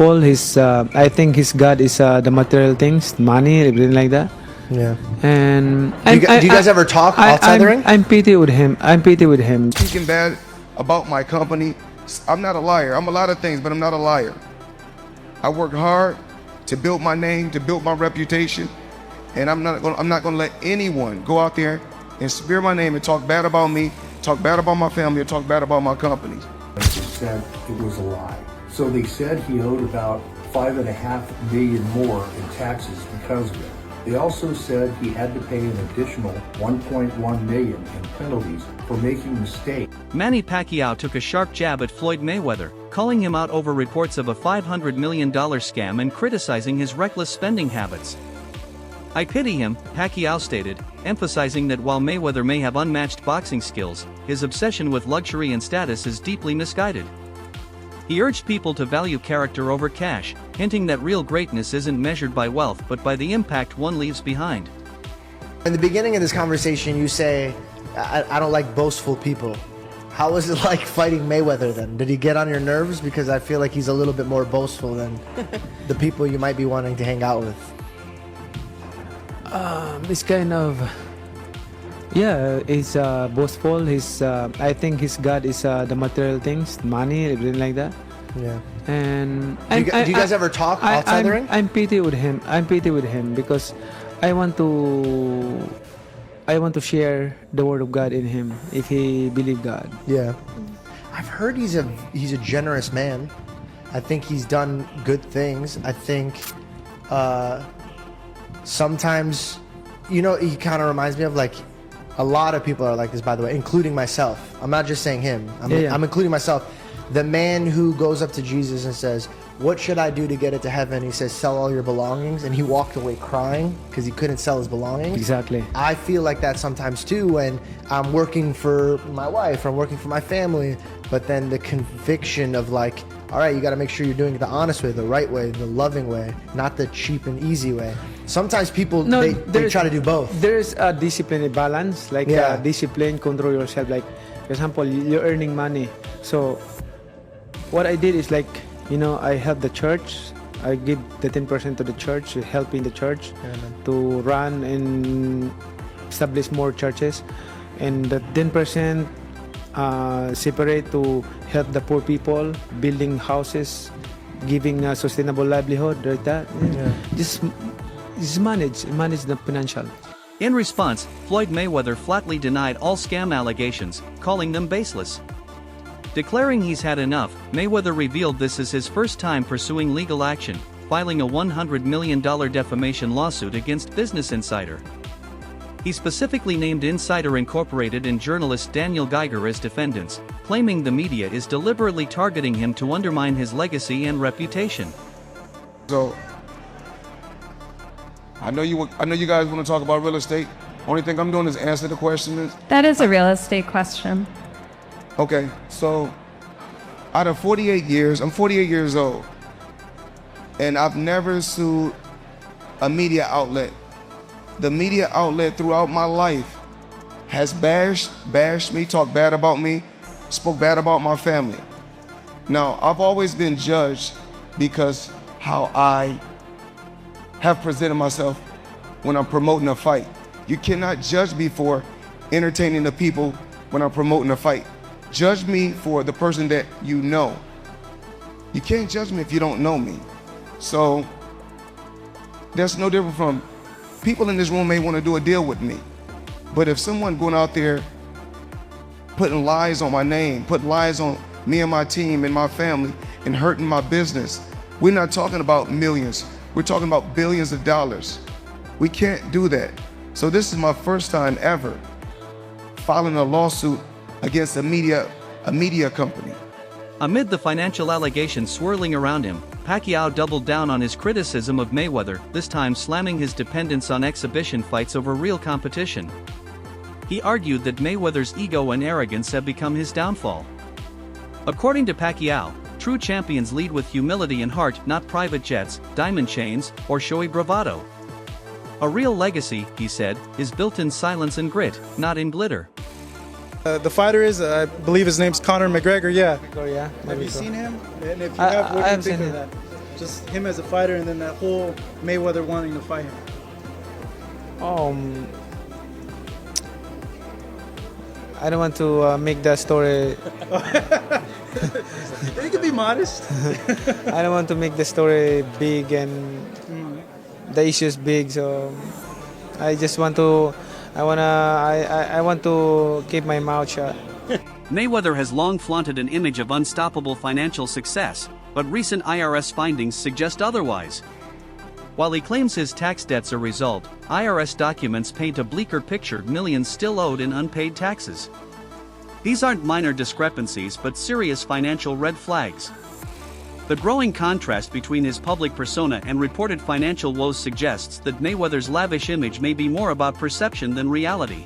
boastful. He's I think his God is the material things, money, everything like that. Yeah. And Do you guys ever talk outside the ring? I'm pity with him. I'm pity with him. Speaking bad about my company, I'm not a liar. I'm a lot of things, but I'm not a liar. I work hard to build my name, to build my reputation, and I'm not gonna let anyone go out there and smear my name and talk bad about me, talk bad about my family, or talk bad about my companies. They said it was a lie. So they said he owed about $5.5 million more in taxes because of it. They also said he had to pay an additional $1.1 million in penalties for making mistakes. Manny Pacquiao took a sharp jab at Floyd Mayweather, calling him out over reports of a $500 million scam and criticizing his reckless spending habits. "I pity him," Pacquiao stated, emphasizing that while Mayweather may have unmatched boxing skills, his obsession with luxury and status is deeply misguided. He urged people to value character over cash, hinting that real greatness isn't measured by wealth but by the impact one leaves behind. In the beginning of this conversation, you say, I don't like boastful people. How was it like fighting Mayweather then? Did he get on your nerves? Because I feel like he's a little bit more boastful than the people you might be wanting to hang out with. It's kind of, yeah, he's boastful. He's I think his God is the material things, money, everything like that. Yeah. And Do you guys ever talk outside the ring? I'm pity with him. I'm pity with him because I want to share the word of God in him if he believe God. Yeah. I've heard he's a generous man. I think he's done good things. I think sometimes, he kind of reminds me of like a lot of people are like this, by the way, including myself. I'm not just saying him. I'm including myself. The man who goes up to Jesus and says, "What should I do to get into heaven?" He says, "Sell all your belongings." And he walked away crying because he couldn't sell his belongings. Exactly. I feel like that sometimes too when I'm working for my wife, or I'm working for my family, but then the conviction of like, all right, you got to make sure you're doing it the honest way, the right way, the loving way, not the cheap and easy way. Sometimes people, they try to do both. There's a discipline, a balance, like discipline, control yourself. Like, for example, you're earning money. So what I did is like, I help the church. I give the 10% to the church, helping the church to run and establish more churches. And the 10% separate to help the poor people, building houses, giving a sustainable livelihood, like that. Just manage the financial. In response, Floyd Mayweather flatly denied all scam allegations, calling them baseless. Declaring he's had enough, Mayweather revealed this is his first time pursuing legal action, filing a $100 million defamation lawsuit against Business Insider. He specifically named Insider Incorporated and journalist Daniel Geiger as defendants, claiming the media is deliberately targeting him to undermine his legacy and reputation. So, I know you guys want to talk about real estate. Only thing I'm doing is answer the question. That is a real estate question. Okay, so out of 48 years, I'm 48 years old, and I've never sued a media outlet. The media outlet throughout my life has bashed me, talked bad about me, spoke bad about my family. Now, I've always been judged because how I have presented myself when I'm promoting a fight. You cannot judge me for entertaining the people when I'm promoting a fight. Judge me for the person that you know. You can't judge me if you don't know me. So that's no different from people in this room may want to do a deal with me. But if someone going out there putting lies on my name, putting lies on me and my team and my family and hurting my business, we're not talking about millions. We're talking about billions of dollars. We can't do that. So this is my first time ever filing a lawsuit against a media company. Amid the financial allegations swirling around him, Pacquiao doubled down on his criticism of Mayweather, this time slamming his dependence on exhibition fights over real competition. He argued that Mayweather's ego and arrogance have become his downfall. According to Pacquiao, true champions lead with humility and heart, not private jets, diamond chains, or showy bravado. A real legacy, he said, is built in silence and grit, not in glitter. The fighter is, I believe his name's Conor McGregor, yeah. Yeah. Have you seen him? And if you have, what do you think of that? Just him as a fighter, and then that whole Mayweather wanting to fight him. I don't want to make the story. You can be modest. I don't want to make the story big and the issues big. So I just want to. I want to keep my mouth shut. Mayweather has long flaunted an image of unstoppable financial success, but recent IRS findings suggest otherwise. While he claims his tax debts are resolved, IRS documents paint a bleaker picture: millions still owed in unpaid taxes. These aren't minor discrepancies but serious financial red flags. The growing contrast between his public persona and reported financial woes suggests that Mayweather's lavish image may be more about perception than reality.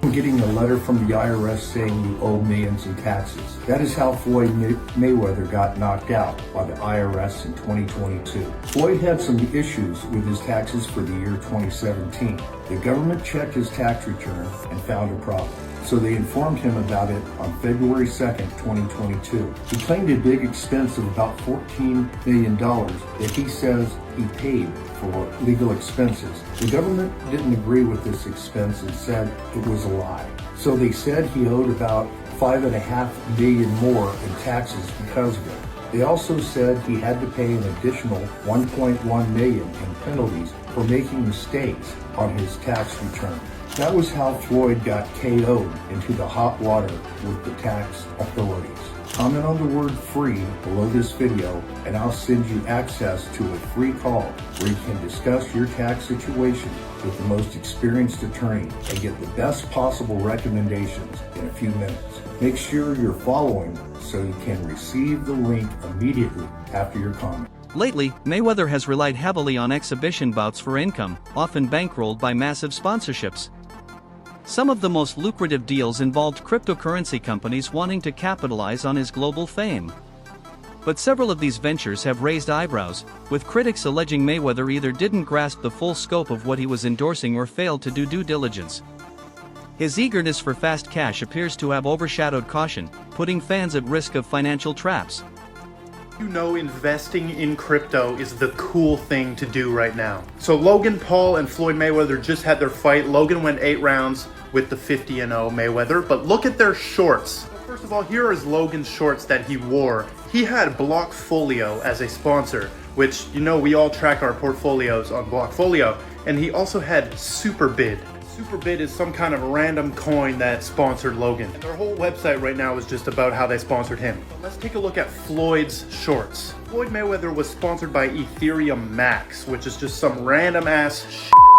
I'm getting a letter from the IRS saying you owe millions in taxes. That is how Floyd Mayweather got knocked out by the IRS in 2022. Floyd had some issues with his taxes for the year 2017. The government checked his tax return and found a problem. So they informed him about it on February 2nd, 2022. He claimed a big expense of about $14 million that he says he paid for legal expenses. The government didn't agree with this expense and said it was a lie. So they said he owed about $5.5 million more in taxes because of it. They also said he had to pay an additional $1.1 million in penalties for making mistakes on his tax return. That was how Floyd got KO'd into the hot water with the tax authorities. Comment on the word free below this video and I'll send you access to a free call where you can discuss your tax situation with the most experienced attorney and get the best possible recommendations in a few minutes. Make sure you're following so you can receive the link immediately after your comment. Lately, Mayweather has relied heavily on exhibition bouts for income, often bankrolled by massive sponsorships. Some of the most lucrative deals involved cryptocurrency companies wanting to capitalize on his global fame. But several of these ventures have raised eyebrows, with critics alleging Mayweather either didn't grasp the full scope of what he was endorsing or failed to do due diligence. His eagerness for fast cash appears to have overshadowed caution, putting fans at risk of financial traps. You know, investing in crypto is the cool thing to do right now. So Logan Paul and Floyd Mayweather just had their fight. Logan went 8 rounds with the 50-0 Mayweather, but look at their shorts. First of all, here is Logan's shorts that he wore. He had Blockfolio as a sponsor, which, you know, we all track our portfolios on Blockfolio, and he also had Superbid. Superbid is some kind of random coin that sponsored Logan. And their whole website right now is just about how they sponsored him. But let's take a look at Floyd's shorts. Floyd Mayweather was sponsored by Ethereum Max, which is just some random ass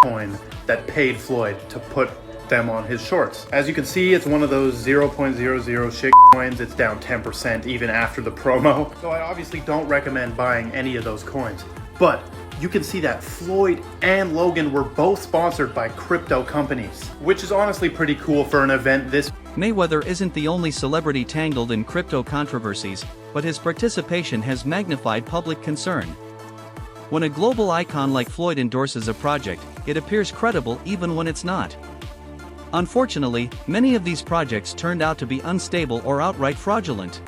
coin that paid Floyd to put them on his shorts. As you can see, it's one of those 0.00 shit coins. It's down 10% even after the promo. So I obviously don't recommend buying any of those coins. But you can see that Floyd and Logan were both sponsored by crypto companies, which is honestly pretty cool for an event this. Mayweather isn't the only celebrity tangled in crypto controversies, but his participation has magnified public concern. When a global icon like Floyd endorses a project, it appears credible even when it's not. Unfortunately, many of these projects turned out to be unstable or outright fraudulent.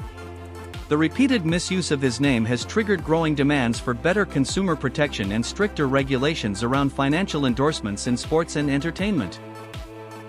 The repeated misuse of his name has triggered growing demands for better consumer protection and stricter regulations around financial endorsements in sports and entertainment.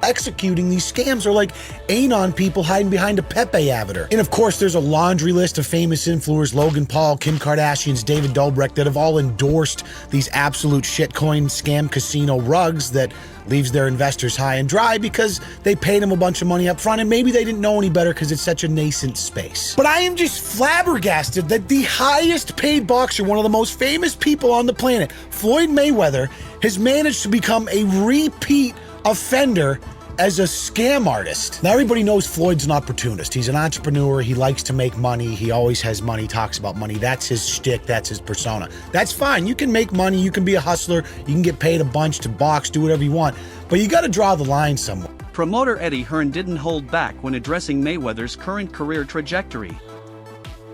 Executing these scams are like anon people hiding behind a Pepe avatar. And of course, there's a laundry list of famous influencers, Logan Paul, Kim Kardashian's David Dobrik, that have all endorsed these absolute shitcoin scam casino rugs that leaves their investors high and dry because they paid them a bunch of money up front and maybe they didn't know any better because it's such a nascent space. But I am just flabbergasted that the highest paid boxer, one of the most famous people on the planet, Floyd Mayweather, has managed to become a repeat offender as a scam artist. Now everybody knows Floyd's an opportunist. He's an entrepreneur. He likes to make money. He always has money, talks about money. That's his shtick. That's his persona. That's fine. You can make money. You can be a hustler. You can get paid a bunch to box, do whatever you want. But you got to draw the line somewhere. Promoter Eddie Hearn didn't hold back when addressing Mayweather's current career trajectory.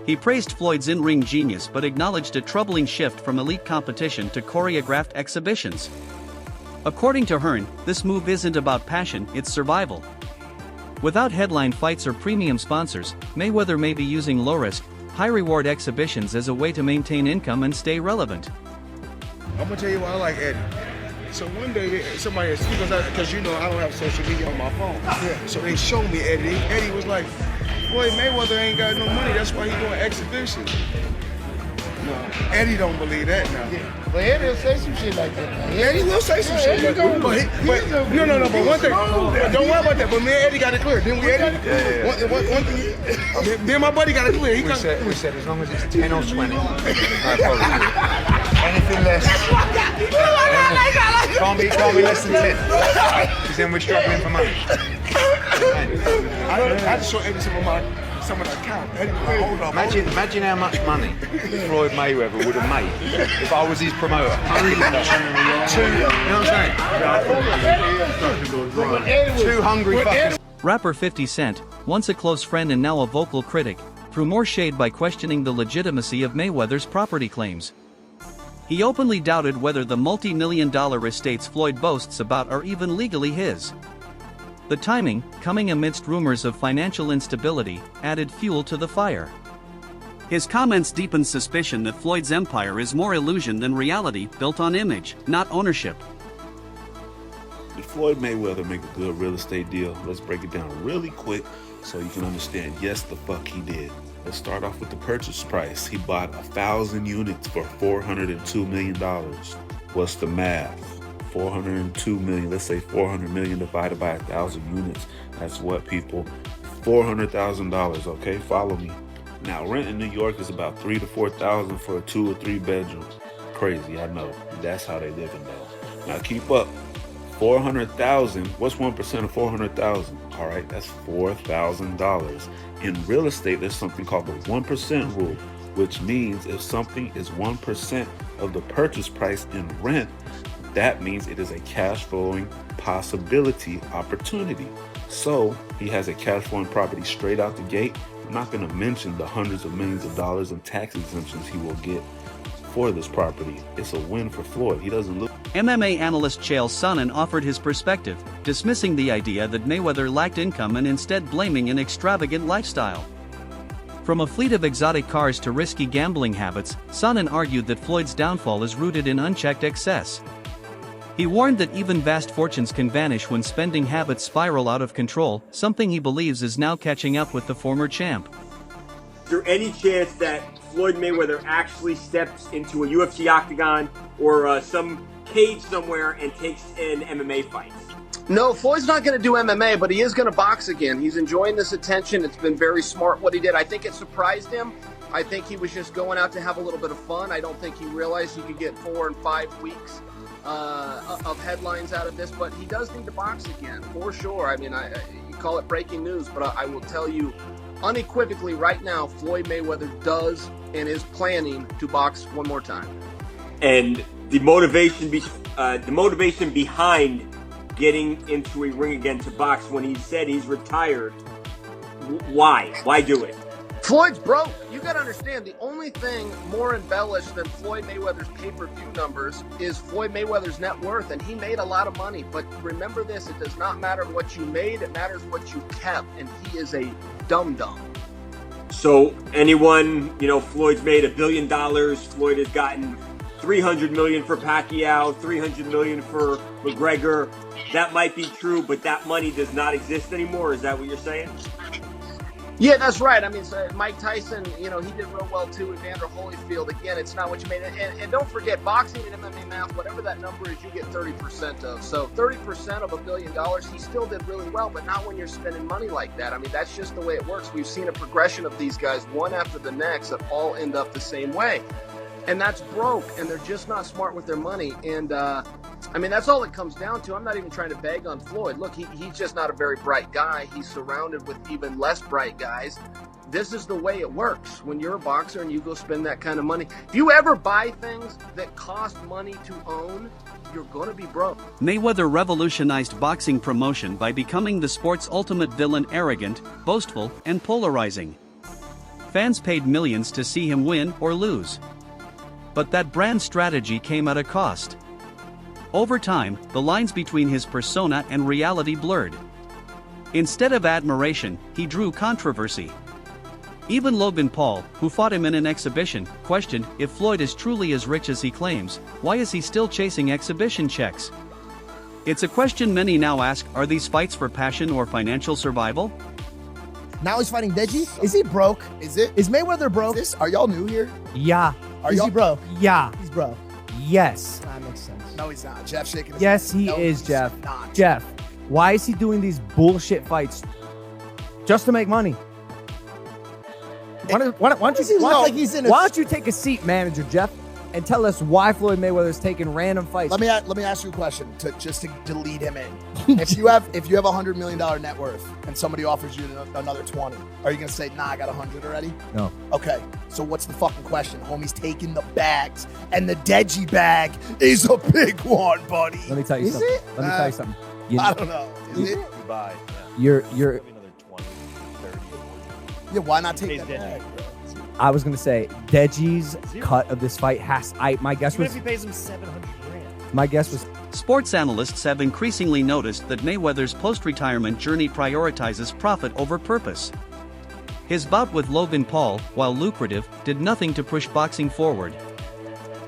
He praised Floyd's in-ring genius but acknowledged a troubling shift from elite competition to choreographed exhibitions. According to Hearn, this move isn't about passion, it's survival. Without headline fights or premium sponsors, Mayweather may be using low-risk, high-reward exhibitions as a way to maintain income and stay relevant. I'm gonna tell you why I like Eddie. So one day, somebody, because you know I don't have social media on my phone. Yeah. So they showed me Eddie. Eddie was like, "Floyd Mayweather ain't got no money. That's why he doing exhibitions." No, Eddie don't believe that now. Yeah. But Eddie will say some shit like that. Eddie will say some shit like that. But one thing, don't worry about that. But me and Eddie got it clear. Didn't we, Eddie? Yeah. One thing, me and my buddy got it clear. We said as long as it's 10 or 20. Anything less. Can't be less than 10. Because then we're struggling for money. I just showed Eddie some of the account. Eddie, hold on. Imagine how much money Floyd Mayweather would have made if I was his promoter. You know what I'm saying? Two hungry fuckers. Rapper 50 Cent, once a close friend and now a vocal critic, threw more shade by questioning the legitimacy of Mayweather's property claims. He openly doubted whether the multi-million-dollar estates Floyd boasts about are even legally his. The timing, coming amidst rumors of financial instability, added fuel to the fire. His comments deepened suspicion that Floyd's empire is more illusion than reality, built on image, not ownership. Did Floyd Mayweather make a good real estate deal? Let's break it down really quick so you can understand. Yes, the fuck he did. Let's start off with the purchase price. He bought 1,000 units for $402 million. What's the math? 402 million, let's say 400 million divided by 1,000 units. That's what, people? $400,000, okay? Follow me. Now, rent in New York is about $3,000 to $4,000 for a 2 or 3 bedroom. Crazy, I know. That's how they live in though. Now keep up. 400,000, what's 1% of 400,000? All right, that's $4,000. In real estate, there's something called the 1% rule, which means if something is 1% of the purchase price in rent, that means it is a cash flowing possibility, opportunity. So he has a cash flowing property straight out the gate. I'm not going to mention the hundreds of millions of dollars in tax exemptions he will get for this property. It's a win for Floyd. He doesn't look. MMA analyst Chael Sonnen offered his perspective, dismissing the idea that Mayweather lacked income and instead blaming an extravagant lifestyle. From a fleet of exotic cars to risky gambling habits, Sonnen argued that Floyd's downfall is rooted in unchecked excess. He warned that even vast fortunes can vanish when spending habits spiral out of control, something he believes is now catching up with the former champ. Is there any chance that Floyd Mayweather actually steps into a UFC octagon or some cage somewhere and takes in MMA fights? No, Floyd's not going to do MMA, but he is going to box again. He's enjoying this attention. It's been very smart what he did. I think it surprised him. I think he was just going out to have a little bit of fun. I don't think he realized he could get 4 and 5 weeks of headlines out of this, but he does need to box again, for sure. I mean, you call it breaking news, but I will tell you unequivocally right now, Floyd Mayweather does and is planning to box one more time. And the motivation behind getting into a ring again to box, when he said he's retired, why do it? Floyd's broke. You got to understand, the only thing more embellished than Floyd Mayweather's pay-per-view numbers is Floyd Mayweather's net worth, and he made a lot of money. But remember this, it does not matter what you made, it matters what you kept, and he is a dum-dum. So anyone, Floyd's made $1 billion, Floyd has gotten $300 million for Pacquiao, $300 million for McGregor. That might be true, but that money does not exist anymore. Is that what you're saying? Yeah, that's right. I mean, so Mike Tyson, he did real well too. Evander Holyfield, again, it's not what you made. And don't forget, boxing and MMA math, whatever that number is, you get 30% of. So 30% of $1 billion, he still did really well, but not when you're spending money like that. I mean, that's just the way it works. We've seen a progression of these guys, one after the next, that all end up the same way. And that's broke, and they're just not smart with their money. And, I mean, that's all it comes down to. I'm not even trying to bag on Floyd. Look, he's just not a very bright guy. He's surrounded with even less bright guys. This is the way it works when you're a boxer and you go spend that kind of money. If you ever buy things that cost money to own, you're going to be broke. Mayweather revolutionized boxing promotion by becoming the sport's ultimate villain, arrogant, boastful, and polarizing. Fans paid millions to see him win or lose. But that brand strategy came at a cost. Over time, the lines between his persona and reality blurred. Instead of admiration, he drew controversy. Even Logan Paul, who fought him in an exhibition, questioned if Floyd is truly as rich as he claims. Why is he still chasing exhibition checks? It's a question many now ask, are these fights for passion or financial survival? Now he's fighting Deji? Is he broke? Is Mayweather broke? Are y'all new here? Yeah. Is he broke? Yeah. He's broke. Yes. That makes sense. No, he's not. Jeff shaking his Yes, head. he No, is, he's Jeff. not. Jeff, why is he doing these bullshit fights? Just to make money. Why don't you take a seat, manager Jeff, and tell us why Floyd Mayweather is taking random fights? Let me ask you a question to lead him in. if you have $100 million net worth and somebody offers you another 20, are you gonna say, nah, I got 100 already? No. Okay, so what's the fucking question? Homie's taking the bags, and the Deji bag is a big one, buddy. Let me tell you something. Let me tell you something. I don't know. Is it? Buy. You're Another 20, 30. Yeah, why not take that bag? I was gonna say Deji's cut of this fight my guess Even was if he pays him $700,000. my guess was Sports analysts have increasingly noticed that Mayweather's post-retirement journey prioritizes profit over purpose. His bout with Logan Paul, while lucrative, did nothing to push boxing forward.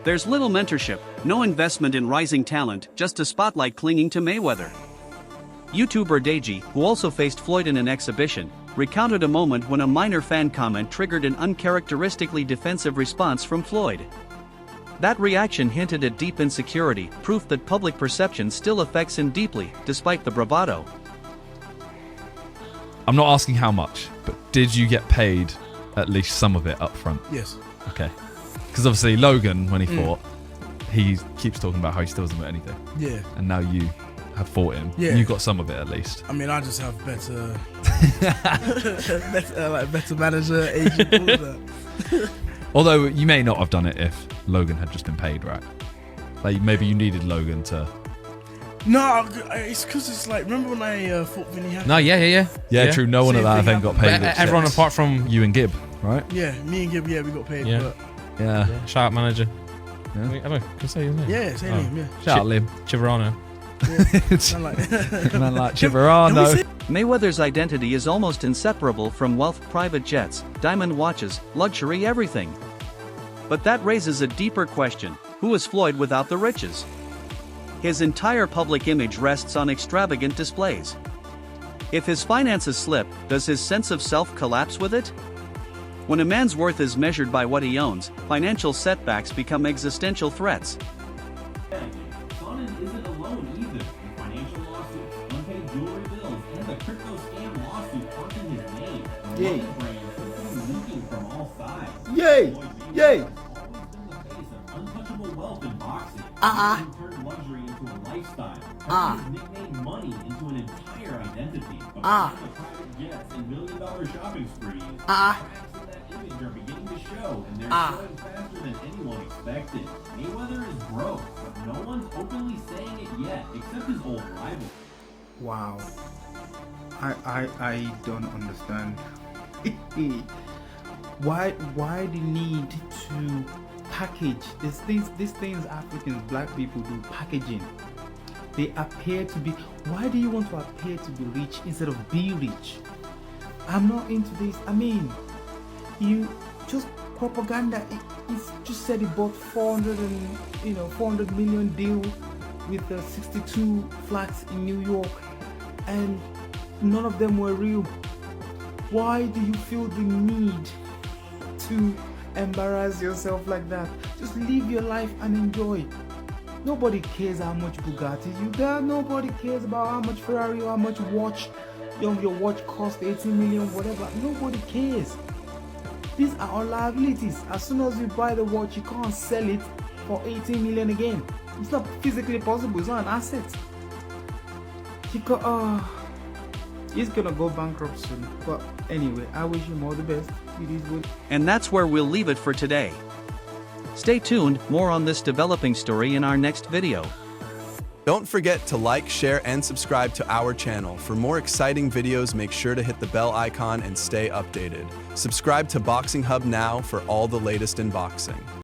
There's little mentorship, no investment in rising talent, just a spotlight clinging to Mayweather. YouTuber Deji, who also faced Floyd in an exhibition, recounted a moment when a minor fan comment triggered an uncharacteristically defensive response from Floyd. That reaction hinted at deep insecurity, proof that public perception still affects him deeply, despite the bravado. I'm not asking how much, but did you get paid at least some of it up front? Yes. Okay. Because obviously Logan, when he fought, he keeps talking about how he still doesn't know anything. Yeah. And now you have fought him. Yeah. You got some of it at least. I mean, I just have better, better manager, agent, all that. Although you may not have done it if Logan had just been paid, right? Like maybe you needed Logan to. No, it's because it's like, remember when I fought Vinny Hackett? No, yeah, true. No one at that event got paid. Everyone apart from you and Gib, right? Yeah, me and Gib, we got paid. Yeah. But Yeah. Shout out manager. Yeah. Can I say his name? Yeah, say name, yeah. Shout out Lim. Chiverano. Man like Chiverano. Mayweather's identity is almost inseparable from wealth, private jets, diamond watches, luxury everything. But that raises a deeper question: who is Floyd without the riches? His entire public image rests on extravagant displays. If his finances slip, does his sense of self collapse with it? When a man's worth is measured by what he owns, financial setbacks become existential threats. Sonnen isn't alone either. The financial lawsuits, unpaid jewelry bills, and the crypto scam lawsuit haunting his name. The Yay. money brand seemingly leaking from all sides. Yay! Yay! Untouchable wealth in boxing. Uh-uh. He turned luxury into a lifestyle. Uh. Turning his nickname money into an entire identity. Uh. The private jets and million-dollar shopping sprees. Uh. Cracks in that image are beginning to show, and they're Uh. showing faster than anyone expected. Mayweather is broke, but no one's openly saying it yet, except his old rival. Wow. I don't understand. Why the need to package these things Africans, black people do, packaging. They appear to be. Why do you want to appear to be rich instead of be rich? I'm not into this. I mean, you just propaganda. It's just said he bought 400 million deal with 62 flats in New York, and none of them were real. Why do you feel the need to embarrass yourself like that? Just live your life and enjoy. Nobody cares how much Bugatti you got. Nobody cares about how much Ferrari or how much watch your watch cost, 18 million, whatever. Nobody cares. These are all liabilities. As soon as you buy the watch, you can't sell it for 18 million again. It's not physically possible. It's not an asset. He's gonna go bankrupt soon. But anyway, I wish him all the best. It is good. And that's where we'll leave it for today. Stay tuned, more on this developing story in our next video. Don't forget to like, share, and subscribe to our channel. For more exciting videos, make sure to hit the bell icon and stay updated. Subscribe to Boxing Hub now for all the latest in boxing.